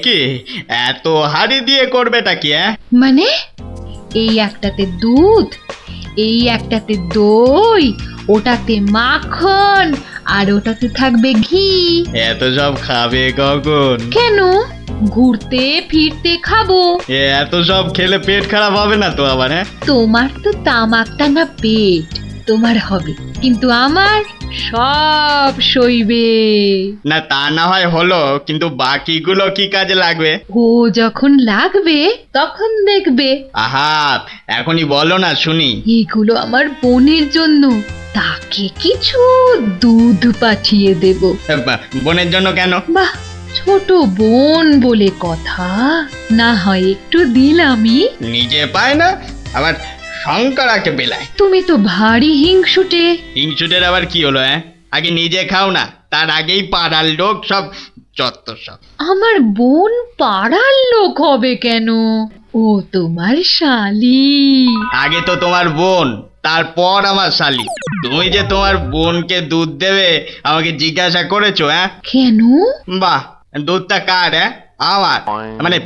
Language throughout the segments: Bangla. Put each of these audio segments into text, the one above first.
কি এত হাড়ি দিয়ে করবেটা কি? মানে এই একটাতে দুধ, এই একটাতে দই, ওটাতে মাখন, আর ওটাতে থাকবে ঘি। এত সব খাবে কখন? কেন? ঘুরতে ফিরতে খাবো। এত সব খেলে পেট খারাপ হবে না তো আবার? তোমার তো তামাক টানা পেট, তোমার হবে, কিন্তু আমার সব সইবে। না তা না হয় হলো, কিন্তু বাকিগুলো কি কাজে লাগবে? ও যখন লাগবে তখন দেখবে। আহা, এখনই বলো না শুনি। এগুলো আমার বোনের জন্য, তাকে কিছু দুধ পাঠিয়ে দেব। বোনের জন্য কেন? বাহ, ছোট বোন বলে কথা, না হয় একটু দিলামই। নিজে পায় না আবার শঙ্করাকে বেলায়। তুমি তো ভারী হিংসুটে। হিংসুটের আবার কি হলো? আগে নিজে খাও না, তার আগেই পাড়ার লোক সব যত সব। আমার বোন পাড়ার লোক হবে কেন? ও তোমার শালি। আগে তো তোমার বোন, তারপর আমার শালি। তুমি যে তোমার বোনকে দুধ দেবে আমাকে জিজ্ঞাসা করেছো? কেন? বাহ, দুধটা কার? আমার, মানে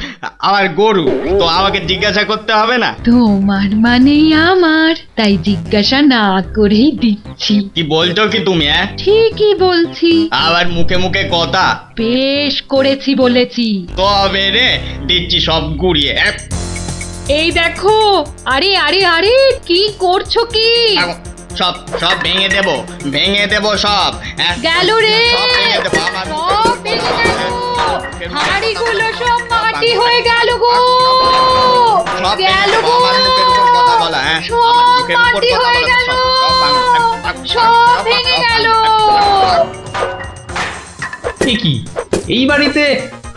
আমার গরু, তো আমাকে জিজ্ঞাসা করতে হবে না? তোমার মানেই আমার, তাই জিজ্ঞাসা না করেই দিচ্ছি। কি বলছো কি তুমি? ঠিকই বলছি। আবার মুখে মুখে কথা। বেশ করেছি বলেছি। তবে রে দিচ্ছি সব গুড়িয়ে। এই দেখো, আরে আরে আরে, কি করছো কি? সব সব ভেঙে দেবো, ভেঙে দেবো সব। গেল রে, সব ভেঙে দেবো আমার। সব ভেঙে গেল। হাঁড়িগুলো সব মাটি হয়ে গেল গো, সব গেল গো, আমার মুখের উপর কথা বলা। সব মাটি হয়ে গেল, সব ভেঙে গেল। কি এই বাড়িতে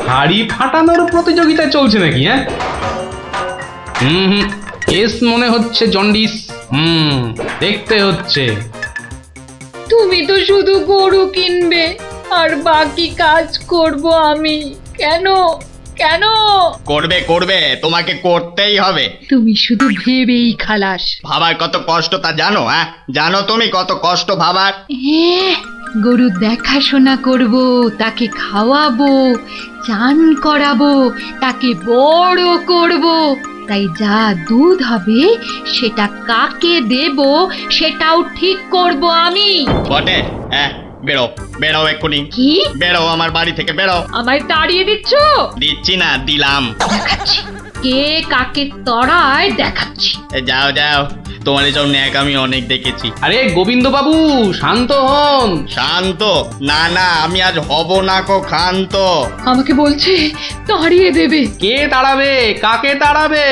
হাড়ি ফাটানোর প্রতিযোগিতা চলছে নাকি? হুম, কেস মনে হচ্ছে জন্ডিস। দেখতে হচ্ছে। তুমি তো শুধু গরু কিনবে আর বাকি কাজ করব আমি। কেন কেন? করবে করবে, তোমাকে করতেই হবে। তুমি শুধু ভেবেই খালাস। ভাবার কত কষ্ট তা জানো? জানো তুমি কত কষ্ট ভাবার? গরু দেখাশোনা করব, তাকে খাওয়াবো, চান করাবো, তাকে বড় করব, তাই যা দুধ হবে সেটা কাকে দেব সেটাও ঠিক করব আমি। বটে? বেরো বেরো এক্ষুনি। কি? বেরো আমার বাড়ি থেকে, বেরো। আমায় তাড়িয়ে দিচ্ছ? দিচ্ছি না, দিলাম। দেখাচ্ছি কে কাকে তড়ায়, দেখাচ্ছি। যাও যাও, তোমার এসব ন্যাক আমি অনেক দেখেছি। আরে গোবিন্দ বাবু, শান্ত হন। শান্ত? না না, আমি আজ হব না কো ক্ষান্ত। আমাকে বলছে তাড়িয়ে দেবে। কে তাড়াবে? কাকে তাড়াবে?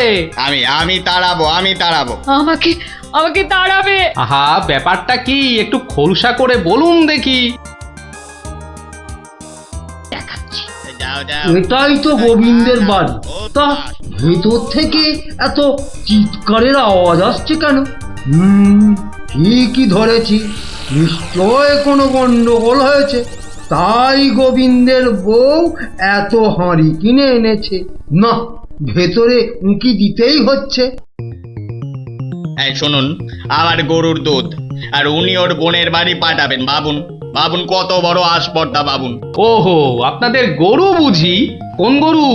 আমি তাড়াবো, আমি তাড়াবো। আমাকে আমাকে তাড়াবে। আহা, ব্যাপারটা কি একটু খোলসা করে বলুন দেখি। দেখাচ্ছি। যাও যাও। এটাই তো গোবিন্দের বাড়ি। তা ভেতর থেকে এত চিৎকারের আওয়াজ আসছে কেন? ঠিকই ধরেছি, নিশ্চয় কোনো গন্ডগোল হয়েছে, তাই গোবিন্দের বউ এত হাঁড়ি কিনে এনেছে। না, ভেতরে উঁকি দিতেই হচ্ছে। এই শুনুন, আমার গরুর দুধ, আর উনি ওর বোনের বাড়ি পাঠাবেন। ভাবুন ভাবুন, কত বড় আসপর্দা ভাবুন। ওহো, আপনাদের গরু বুঝি? কোন গরু?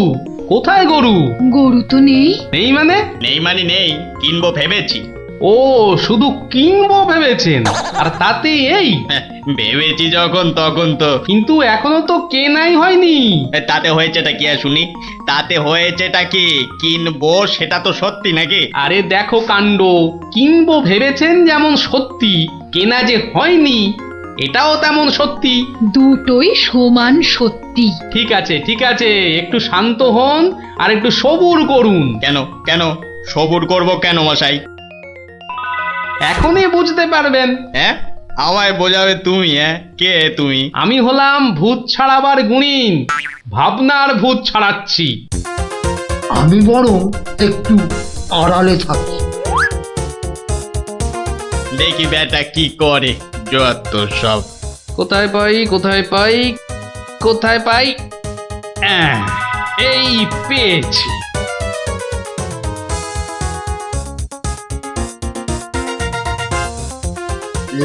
কোথায় গরু? গরু তো নেই। নেই মানে? নেই মানে নেই, কিনবো ভেবেছি। ও, শুধু কিনবো ভেবেছেন? আর তাতে এই? ভেবেছি যখন তখন তো। কিন্তু এখনো তো কেনাই হয়নি। তাতে হয়েছেটা কি শুনি? তাতে হয়েছেটা কি? কিনবো সেটা তো সত্যি নাকি? আরে দেখো কাণ্ড, কিনবো ভেবেছেন যেমন সত্যি, কেনা যে হয়নি এটাও তেমন সত্যি। দুটোই সমান সত্যি। ঠিক আছে ঠিক আছে, একটু শান্ত হন আর একটু সবুর করুন। কেন কেন সবুর করব কেন মশাই? এখনই বুঝতে পারবেন। আমায় বোঝাবে তুমি? কে তুমি? আমি হলাম ভূত ছাড়াবার গুণিন, ভাবনার ভূত ছাড়াচ্ছি। আমি বরং একটু আড়ালে থাকি। দেখি বেটা কি করে, যত সব। কোথায় পাই কোথায় পাই কোথায় পাই? এই পেয়েছি।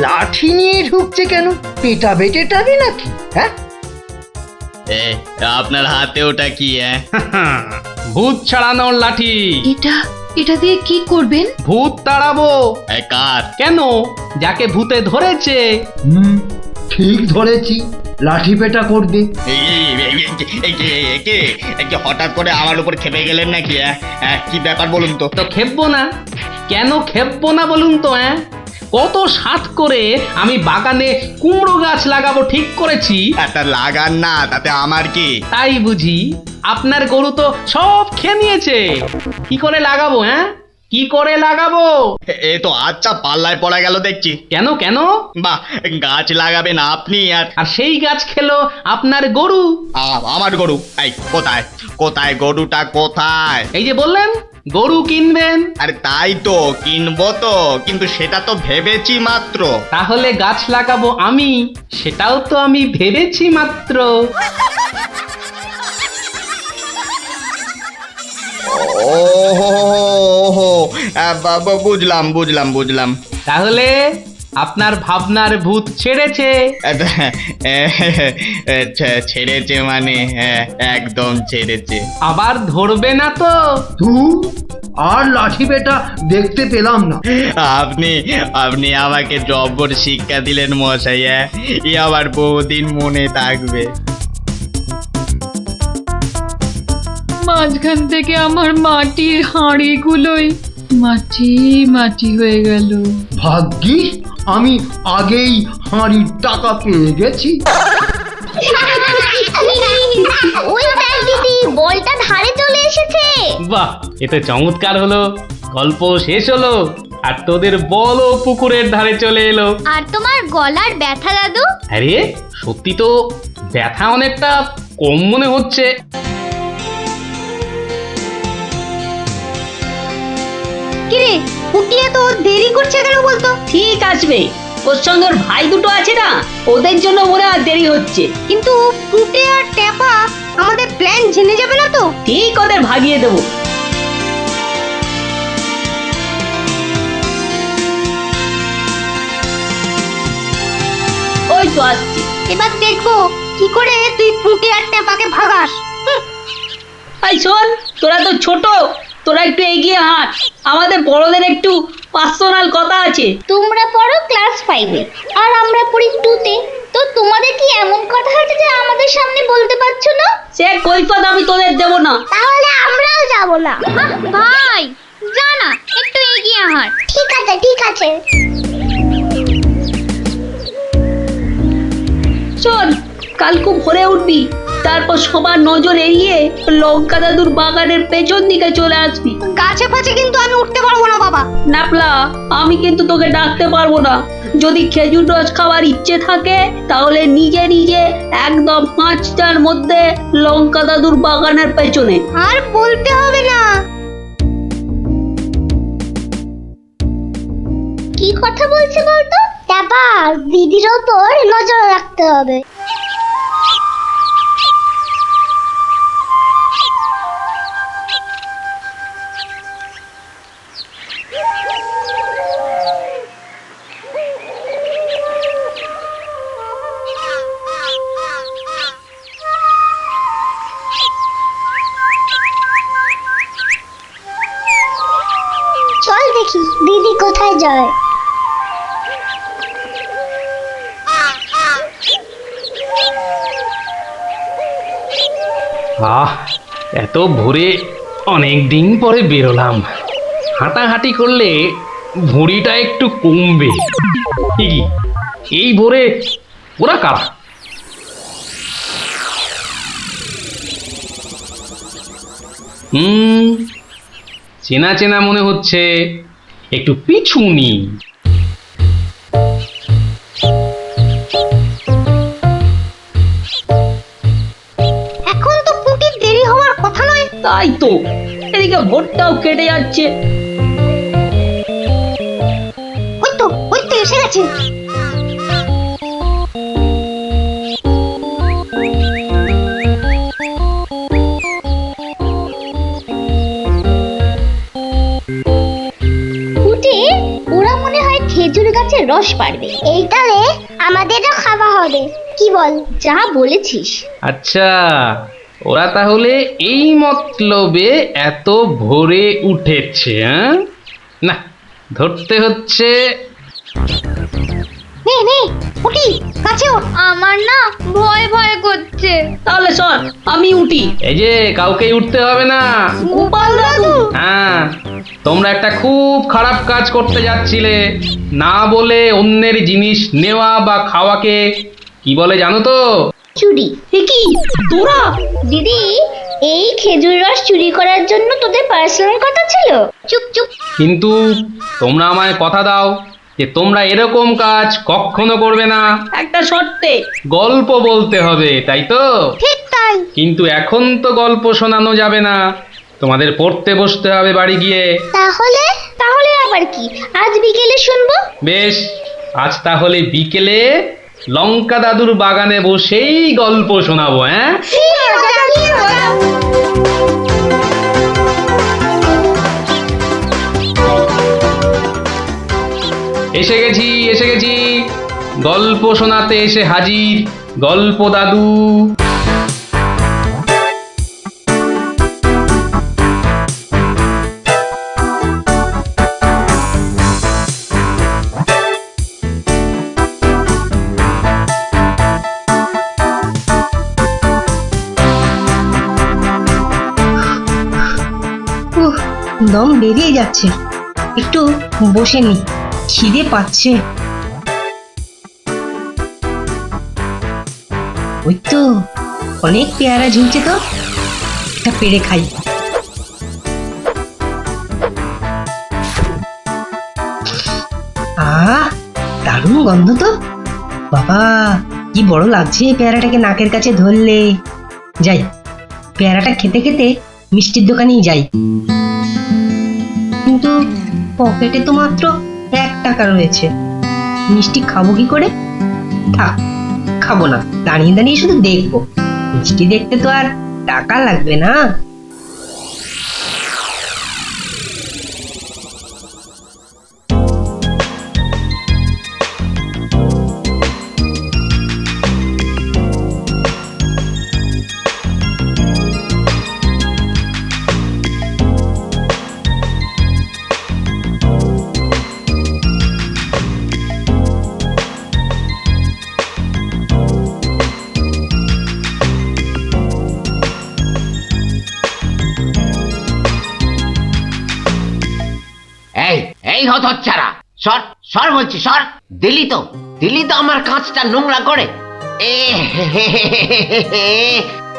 লাঠি নিয়ে ঢুকছে কেন? পেটাবে টেটাবে নাকি? এ, আপনার হাতে ওটা কি? ভূত ছাড়ানোর লাঠি। এটা দিয়ে কি করবেন? ভূত তাড়াবো। কার? কেন? যাকে ভূতে ধরেছে। ঠিক ধরেছি, লাঠি পেটা করবে। হঠাৎ করে আমার উপর খেপে গেলেন নাকি? কি ব্যাপার বলুন তো? তো খেপবো না? কেন খেপবো না বলুন তো? কত সাত করে আমি বাগানে কুমড়ো গাছ লাগাবো ঠিক করেছি। তা লাগান না, তাতে আমার কি? তাই বুঝি? আপনার গরু তো সব খেয়ে নিয়েছে। কি করে লাগাবো? কি করে লাগাবো? এ তো আচ্ছা পাল্লায় পড়া গেল দেখছি। কেন কেন? বাহ, গাছ লাগাবেন আপনি আর আর সেই গাছ খেলো আপনার গরু। আমার গরু? এই কোথায় কোথায় গরুটা কোথায়? এই যে বললেন গরু কিনবেন। আরে তাই তো কিনবো তো, কিন্তু সেটা তো ভেবেছি মাত্র। তাহলে গাছ লাগাবো আমি, সেটাও তো আমি ভেবেছি মাত্র। ওহো, বুঝলাম বুঝলাম বুঝলাম। তাহলে আপনার ভাবনার ভূত ছেড়েছে। ছেড়েছে মানে? একদম ছেড়েছে। আবার ধরবে না তো? তুই আর লাঠি পেটা দেখতে পেলাম না। আপনি আপনি আমাকে জব্বর শিক্ষা দিলেন মশাই। এ আবার বহুদিন মনে থাকবে। মাঝখান থেকে আমার মাটির হাঁড়িগুলোই মাটি মাটি হয়ে গেল। ভাগ্যিস আমি আগেই হাঁড়ির টাকা পেয়ে গেছি। ওই দেখ দিদি, বলটা ধারে চলে এসেছে। বাহ, এতে চমৎকার হলো। গল্প শেষ হলো আর তোদের বলও পুকুরের ধারে চলে এলো। আর তোমার গলার ব্যথা দাদু? আরে সত্যি তো ব্যথা অনেকটা কম মনে হচ্ছে। কিরে, ফুটিয়ে তো দেরি করছে কেন বলতো? ঠিক আসবে, ওর সঙ্গে ওর ভাই দুটো আছে না, ওদের জন্য মনে হয় দেরি হচ্ছে। কিন্তু ফুটে আর টেপা আমাদের প্ল্যান জেনে যাবে না তো? ঠিক ওদের ভাগিয়ে দেবো। ওই তো আসছে। এবার দেখবো কি করে তুই ফুটে আর টেপাকে ভাগাস। এই শোন, তোরা তো ছোট, তোরা একটু এগিয়ে হাঁট, আমাদের বড়দের একটু পার্সোনাল কথা আছে। তোমরা পড়ো ক্লাস 5-এ আর আমরা পড়ি 2-তে, তো তোমাদের কি এমন কথা আছে যে আমাদের সামনে বলতে পারছো না? সে কৈফত আমি তোদের দেবো না। তাহলে আমরাও যাব না। ভাই যা না, একটু এগিয়ে হাঁট। ঠিক আছে ঠিক আছে। শোন, কাল খুব ভোরে উঠবি, তারপর সবার নজর এড়িয়ে লঙ্কা দাদুর বাগানের পেছন দিকে চলে আসবি। গাছে ফাছে কিন্তু আমি উঠতে পারবো না বাবা। নাপলা, আমি কিন্তু তোকে ডাকতে পারবো না। যদি খেজুর রস খাওয়ার ইচ্ছে থাকে তাহলে নিজে নিজে একদম 5টার মধ্যে লঙ্কা দাদুর বাগানের পেছনে। আর বলতে হবে না। কি কথা বলছে বলতো? তারপর দিদির ওপর নজর রাখতে হবে। চল দেখি দিদি কোথায় যায়। এত ভোরে অনেক দিন পরে বেরোলাম। হাঁটাহাঁটি করলে ভুঁড়িটা একটু কমবে। ঠিকই, এই ভোরে ওরা কারা? চেনা চেনা মনে হচ্ছে, একটু পিছু নি। এখন তো পুটির দেরি হওয়ার কথা নয়। তাই তো, এদিকে ভোরটাও কেটে যাচ্ছে। ওই তো এসে গেছে। পুটি, ওরা মনে হয় খেজুর গাছের রস পাড়বে। এইটালে আমাদেরও খাওয়া হবে। কি বল, যা বলেছিস। আচ্ছা, ওরা তাহলে এই মতলবে এত ভোরে উঠেছে, হ্যাঁ? না, ধরতে হচ্ছে। নে নে উঠি, কাছে ওঠ। আমার না ভয় ভয় করছে। তাহলে শোন, আমি উঠি। এই যে, কাউকেই উঠতে হবে না। গোপাল দাদু, হ্যাঁ, তোমরা একটা খুব খারাপ কাজ করতে যাচ্ছিলে। না বলে অন্যের জিনিস নেওয়া বা খাওয়াকে কি বলে জানো তো? চুরি। এ কি তোরা? দিদি, এই খেজুর রস চুরি করার জন্য তোদের পার্সোনাল কথা ছিল? চুপ চুপ। কিন্তু তোমরা আমায় কথা দাও যে তোমরা এরকম কাজ কখনো করবে না। একটা শর্তে। গল্প বলতে হবে, তাই তো? ঠিক তাই। কিন্তু এখন তো গল্প শোনানো যাবে না, তোমাদের পড়তে বসতে হবে বাড়ি গিয়ে। তাহলে তাহলে আবার কি, আজ বিকেলে শুনবো? বেশ, আজ তাহলে বিকেলে লঙ্কা দাদুর বাগানে বসেই গল্প শোনাবো, হ্যাঁ? কি মজা, কি মজা। এসে গেছি, এসে গেছি, গল্প শোনাতে এসে হাজির গল্প দাদু। দম বেরিয়ে যাচ্ছে, একটু বসে নি, খিদে পাচ্ছে। ওই তো অনেক পেয়ারা ঝুলছে, তো একটা পেড়ে খাই। দারুণ গন্ধ তো, বাবা কি বড় লাগছে পেয়ারাটাকে নাকের কাছে ধরলে। যাই, পেয়ারাটা খেতে খেতে মিষ্টির দোকানেই যাই। কিন্তু পকেটে তো মাত্র 1 টাকা রয়েছে, মিষ্টি খাবো কি করে? থাক, খাবো না, দাঁড়িয়ে দাঁড়িয়ে শুধু দেখবো। মিষ্টি দেখতে তো আর টাকা লাগবে না। এই এই হতচ্ছাড়া, সর সর বলছি, সর। দিলি তো আমার কাঁচটা নোংরা করে। এ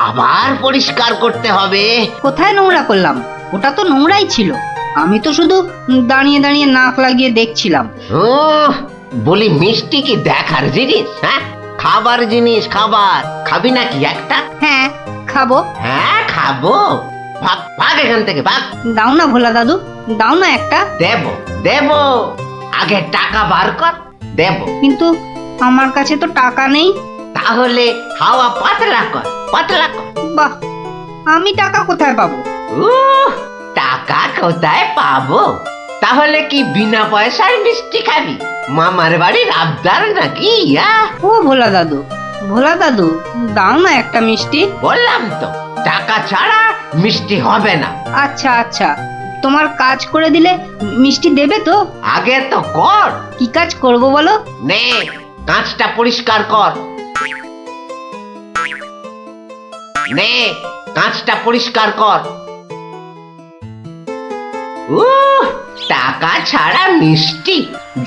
আবার পরিষ্কার করতে হবে। কোথায় নোংরা করলাম? ওটা তো নোংরাই ছিল। আমি তো শুধু দাঁড়িয়ে দাঁড়িয়ে নাক লাগিয়ে দেখছিলাম। ও বলি, মিষ্টি কি দেখার জিনিস? হ্যাঁ, খাবার জিনিস, খাবার। খাবি নাকি একটা? হ্যাঁ খাবো। হ্যাঁ খাবো, ভাগ ভাগ এখান থেকে, ভাগ। দাও না ভোলা দাদু, দাও না একটা। দেব দেব, আগে টাকা বার কর, দেব। কিন্তু আমার কাছে তো টাকা নেই। তাহলে হাওয়া পাতলা কর, পাতলা কর। বাহ, আমি টাকা কোথায় পাবো? টাকা কোথায় পাবো? তাহলে কি বিনা পয়সার মিষ্টি খাবি? মামার বাড়ির আবদার নাকি? ও ভোলা দাদু, ভোলা দাদু, দাও না একটা মিষ্টি। বললাম তো, টাকা ছাড়া মিষ্টি হবে না। আচ্ছা আচ্ছা, তোমার কাজ করে দিলে মিষ্টি দেবে তো? আগে তো কর। কি কাজ করব বলো? নে, কাঁচটা পরিষ্কার কর। নে, কাঁচটা পরিষ্কার কর। টাকা ছাড়া মিষ্টি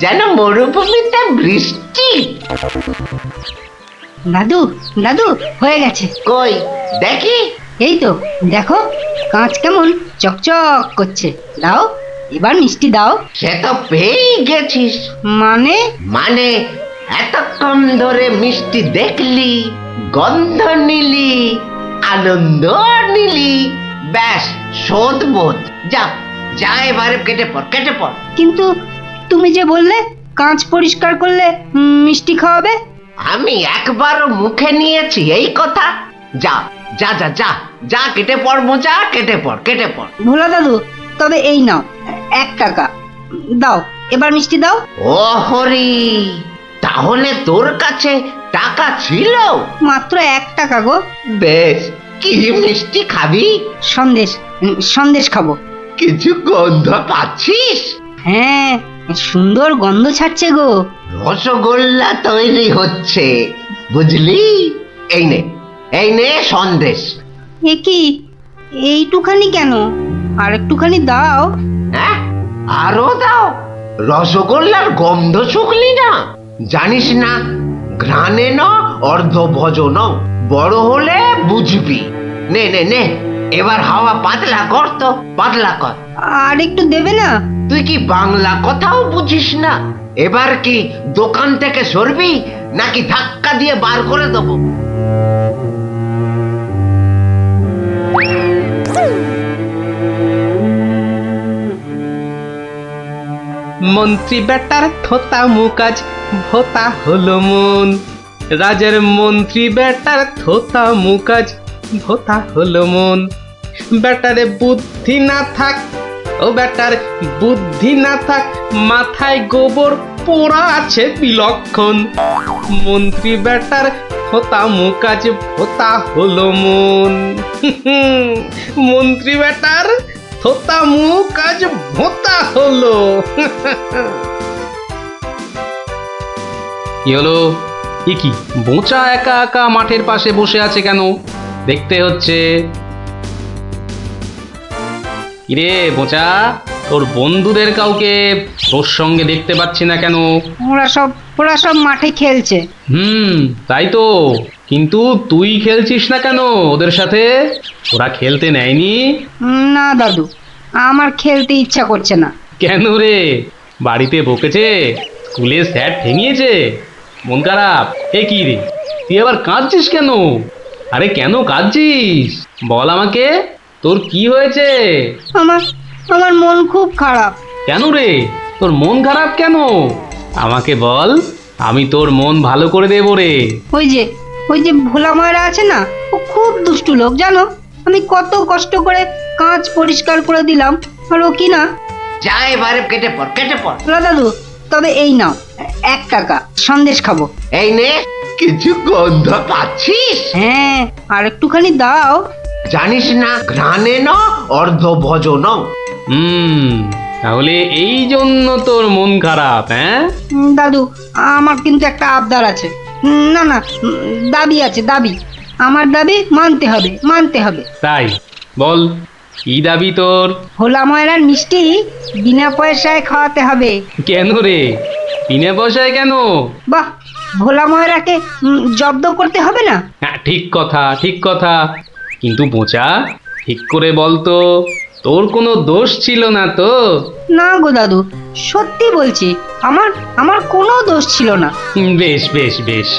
যেন মরুভূমিতে বৃষ্টি। দাদু দাদু, হয়ে গেছে। কই দেখি। এই তো দেখো, কাঁচ কেমন চকচক করছে। দাও, এবার মিষ্টি দাও। সে তো পেয়েই গেছিস। মানে? মানে এতক্ষণ ধরে মিষ্টি দেখলি, গন্ধ নিলি, আনন্দ নিলি, ব্যাস শোধ বোধ। যা যা, এবারে কেটে পড়, কেটে পড়। কিন্তু তুমি যে বললে কাঁচ পরিষ্কার করলে মিষ্টি খাওয়াবে। আমি একবারও মুখে নিয়েছি এই কথা? যা যা যা যা যা, কেটে পড় মোচা, কেটে পড়, কেটে পড়। ভোলা দাদু, তবে এই নাও 1 টাকা, দাও এবার মিষ্টি দাও। ও হরি, তাহলে তোর কাছে টাকা ছিল? মাত্র 1 টাকা গো। বেশ, কি মিষ্টি খাবি? সন্দেশ, সন্দেশ খাবো। কিছু গন্ধ পাচ্ছিস? হ্যাঁ, সুন্দর গন্ধ ছাড়ছে গো। রসগোল্লা তৈরি হচ্ছে, বুঝলি? এই নে, এই নে সন্দেশ। এ কি, এইটুখানি কেন? আর একটুখানি দাও। হ্যাঁ, আরো দাও। রসগোল্লার গন্ধ শুকলি না? জানিস না, ঘ্রাণে ন অর্ধ ভজন, বড় হলে বুঝবি। নে নে নে, এবার হাওয়া পাতলা কর তো, পাতলা কর। আর একটু দেবে না? তুই কি বাংলা কথাও বুঝিস না? এবার কি দোকান থেকে সরবি নাকি ধাক্কা দিয়ে বার করে দেবো? মন্ত্রী বেটার থোতা মুকাজ ভোতা হলো মন। রাজার মন্ত্রী বেটার থোতা মুকাজ ভোতা হলো মন। বেটারে বুদ্ধি না থাক, ও বেটার বুদ্ধি না থাক, মাথায় গোবর পোড়া আছে বিলক্ষণ। মন্ত্রী বেটার থোতা মুকাজ ভোতা হলো মন। মন্ত্রী বেটার থোতা মুখ আজ ভোতা হলো। কি হলো? এ কি, বোঁচা একা একা মাঠের পাশে বসে আছে কেন? দেখতে হচ্ছে। কিরে বোঁচা, তোর বন্ধুদের কাউকে তোর সঙ্গে দেখতে পাচ্ছি না কেন? ওরা সব মাঠে খেলছে। তাই তো, কিন্তু তুই খেলছিস না কেন ওদের সাথে? ওরা খেলতে নেয়নি? না দাদু, আমার খেলতে ইচ্ছা করছে না। কেন রে, বাড়িতে বকেছে? স্কুলে স্যার ঠেঙিয়েছে? মন খারাপ? এ কি রে, তুই আবার কাঁদছিস কেন? আরে কেন কাঁদছিস বল আমাকে, তোর কি হয়েছে? আমার মন খুব খারাপ। কেন রে, তোর মন খারাপ কেন? আমাকে বল, আমি তোর মন ভালো করে দেবো রে। ওই যে ভোলা ময়রা আছে না, ও খুব দুষ্টু লোক জানো। আমি কত কষ্ট করে কাঁচ পরিষ্কার করে দিলাম, আর ও কি না। যা এবারে কেটে পড়, কেটে পড়। দাদু, তবে এই নাও 1 টাকা, সন্দেশ খাবো। এই নে, কিছু গন্ধ পাচ্ছিস? হ্যাঁ, আর একটুখানি দাও। জানিস না, ঘ্রাণে ন অর্ধ ভজন। তাহলে এই জন্য তোর মন খারাপ? হ্যাঁ দাদু, আমার কিন্তু একটা আবদার আছে। না, দাবি আছে, দাবি। আমার দাবি মানতে হবে। তাই বল, কি দাবি তোর? ভোলা ময়রার মিষ্টি বিনা পয়সায় খাওয়াতে হবে। কেন রে, বিনা পয়সায় কেন? বাহ, ভোলা ময়রাকে জব্দ করতে হবে না? হ্যাঁ, ঠিক কথা, ঠিক কথা। কিন্তু বোঁচা, ঠিক করে বল তো, তোর কোনো দোষ ছিল না তো? না গো দাদু, সত্যি বলছি, আমার কোনো দোষ ছিল না। বেশ বেশ বেশ,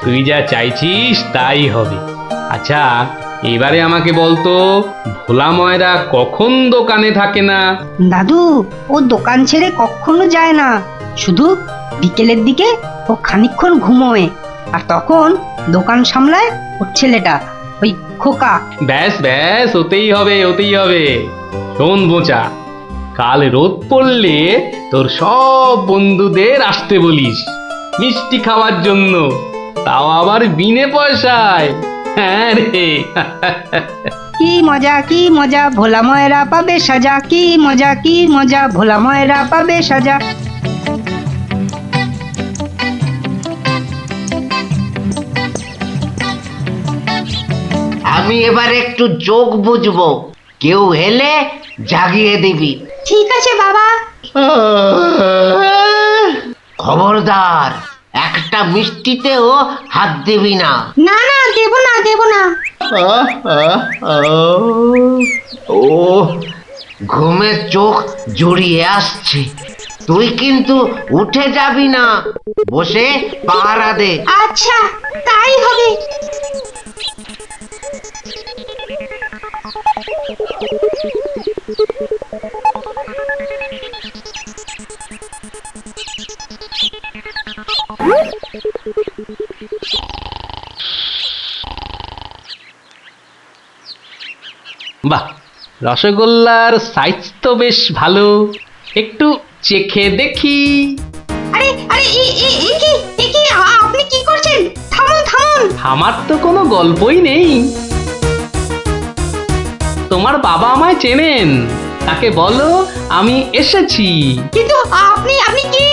তুই যা চাইছিস তাই হবে। আচ্ছা, এবারে আমাকে বলতো, ভোলা ময়রা কখন দোকানে থাকে না? দাদু, ও দোকান ছেড়ে কখনো যায় না। শুধু বিকেলের দিকে ও খানিকক্ষণ ঘুমোয়, আর তখন দোকান সামলায় ওর ছেলেটা, ওই খোকা। ব্যাস ব্যাস, ওতেই হবে, ওতেই হবে। শোন বোঁচা, কাল রোদ পড়লে তোর সব বন্ধুদের আসতে বলিস মিষ্টি খাওয়ার জন্য, তাও আবার বিনে পয়সায়। হ্যাঁ রে। কি মজা, ভোলা ময়রা পাবে সাজা। কি মজা, ভোলা ময়রা পাবে সাজা। আমি এবার একটু যোগ বুঝবো, কেউ এলে জাগিয়ে দিবি। ঠিক আছে বাবা। খবরদার, একটা মিষ্টিতেও হাত দিবি না। না দেব না। ও, ঘুমের চোখ জড়িয়ে আসছে। তুই কিন্তু উঠে যাবি না, বসে পাহারা দে। আচ্ছা, তাই হবে। বাহ, রসগোল্লার সাইজ তো বেশ ভালো, একটু চেখে দেখি। আরে, এ কি আপনি কি করছেন? আমার তো কোনো গল্পই নেই। তোমার বাবা আমায় চেনেন, তাকে বলো আমি এসেছি। কিন্তু আপনি আপনি কি?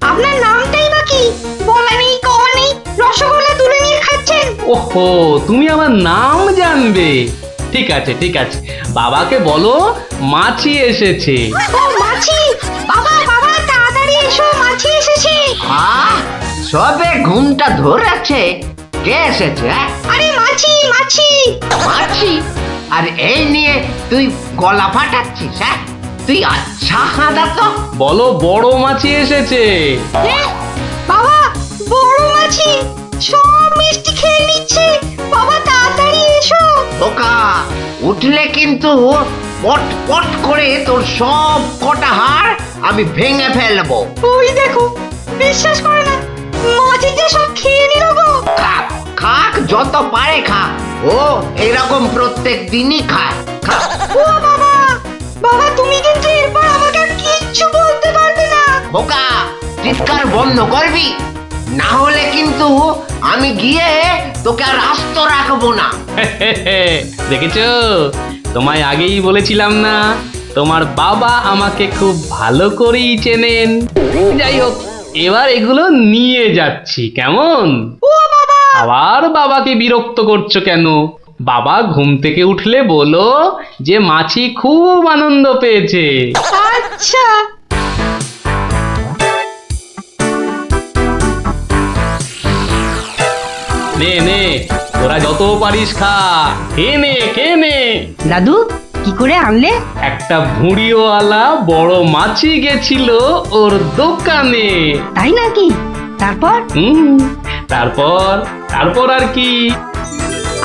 আপনার নামটাই বা কি? বলা নেই, কওয়া নেই, রসগোল্লা তুলে নিয়ে খাচ্ছেন। ওহো, তুমি আমার নাম জানবে? ঠিক আছে ঠিক আছে, বাবাকে বলো মাছি এসেছে। ও মাছি! বাবা বাবা তাড়াতাড়ি এসো, মাছি এসেছে। সবে ঘুমটা ধরেছে, কে এসেছে? আরে মাছি মাছি! মাছি? আর এই নিয়ে তুই গলা ফাটাচ্ছিস? হ্যাঁ, তুই আচ্ছা হাঁদা তো। বলো বড় মাছি এসেছে। বাবা, বড় মাছি সব মিষ্টি খেয়ে নিচ্ছে। বাবা তাড়াতাড়ি এসো। ওকা উঠলে কিন্তু পট পট করে তোর সব কটা হাড় আমি ভেঙে ফেলবো। ওই দেখো, বিশ্বাস করে না, মাছি যে সব খেয়ে নিল গো। খাক খাক, যত পারে খাক। ও এরকম প্রত্যেক দিনই খায়। খাক। ও বাবা, বাবা তুমি কিন্তু এরপর আমাকে আর কিচ্ছু বলতে পারবে না। বোকা, চিৎকার বন্ধ করবি, না হলে কিন্তু আমি গিয়ে তোকে আর আস্ত রাখবো না। দেখেছো, তোমায় আগেই বলেছিলাম না, তোমার বাবা আমাকে খুব ভালো করেই চেনেন। যাই হোক, এবার এগুলো নিয়ে যাচ্ছি, কেমন? আবার বাবাকে বিরক্ত করছো কেন? বাবা ঘুম থেকে উঠলে বলো যে মাছি খুব আনন্দ পেয়েছে। আচ্ছা। নে নে, তোরা যত পারিস খা, খেয়ে নে খেয়ে নে। দাদু, কি করে আনলে? একটা ভুঁড়িওয়ালা বড় মাছি গেছিল ওর দোকানে। তাই নাকি? তারপর? তারপর তারপর আর কি?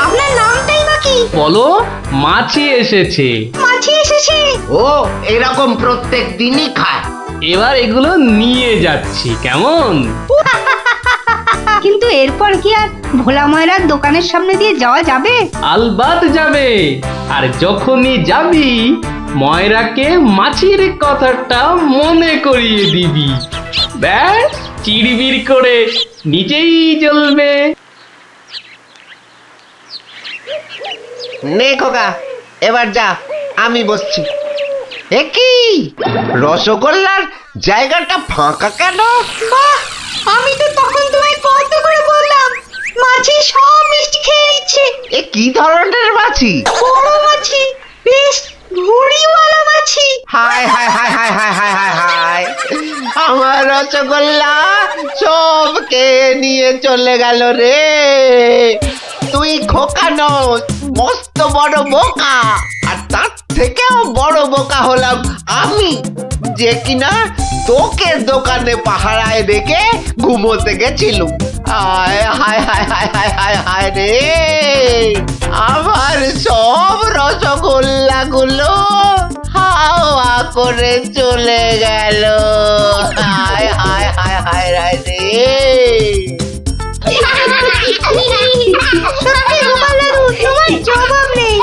আপনার নামটাই বা কি? বলো মাছি এসেছে। মাছি এসেছে। ও এরকম প্রত্যেক দিনই খায়। এবার এগুলো নিয়ে যাচ্ছি, কেমন? কিন্তু এরপর কি আর ভোলা ময়রার দোকানের সামনে দিয়ে যাওয়া যাবে? আলবাত যাবে। আর যখনই যাবি, ময়রাকে মাছির কথাটা মনে করিয়ে দিবি। ব্যাস, চিড়বিড় করে নিচেই জ্বলবে। নে খোকা, এবার যা, আমি বসছি। এ কি, রসগোল্লার জায়গাটা ফাঁকা কেন? বাহ, আমি তো তখন তোমায় কত করে বললাম, মাছি সব মিষ্টি খেয়ে নিচ্ছে। এ কি ধরনের মাছি? বড় মাছি, বেশ ভুঁড়িওয়ালা মাছি। হায় হায় হায় হায় হায় হায় হায় হায়, আমার রসগোল্লা সব কে নিয়ে চলে গেল রে। তুই খোকা নস, মস্ত বড় বোকা। আর তার থেকেও বড় বোকা হলাম আমি, যে কিনা তোকে দোকানে পাহারায় রেখে ঘুমোতে গেছিলুম। হায় হায় হায় হায় হায় হায় হায় রে, আমার সব রসগোল্লা গুলো হাওয়া করে চলে গেল। হায় হায় হায় হায় হায় রে। সত্যি গোপাল দাদু, তোমার জবাব নেই।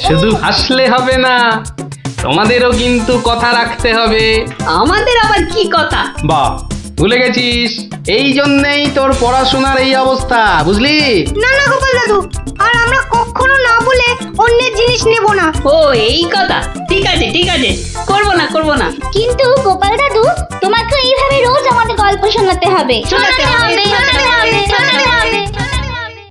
শুধু হাসলে হবে না, তোমাদেরও কিন্তু কথা রাখতে হবে। আমাদের আবার কি কথা? বাহ, ভুলে গেছিস? এই জন্যেই তোর পড়াশোনার এই অবস্থা, বুঝলি? না না গোপাল দাদু, আর আমরা কখনো না বলে অন্যের জিনিস নেব না। ও এই কথা, ঠিক আছে ঠিক আছে, করবো না করবো না। কিন্তু গোপাল দাদু, তোমাকে এইভাবে রোজ আমাদের গল্প শোনাতে হবে। শোনাতে হবে, শোনাতে হবে, শোনাতে হবে।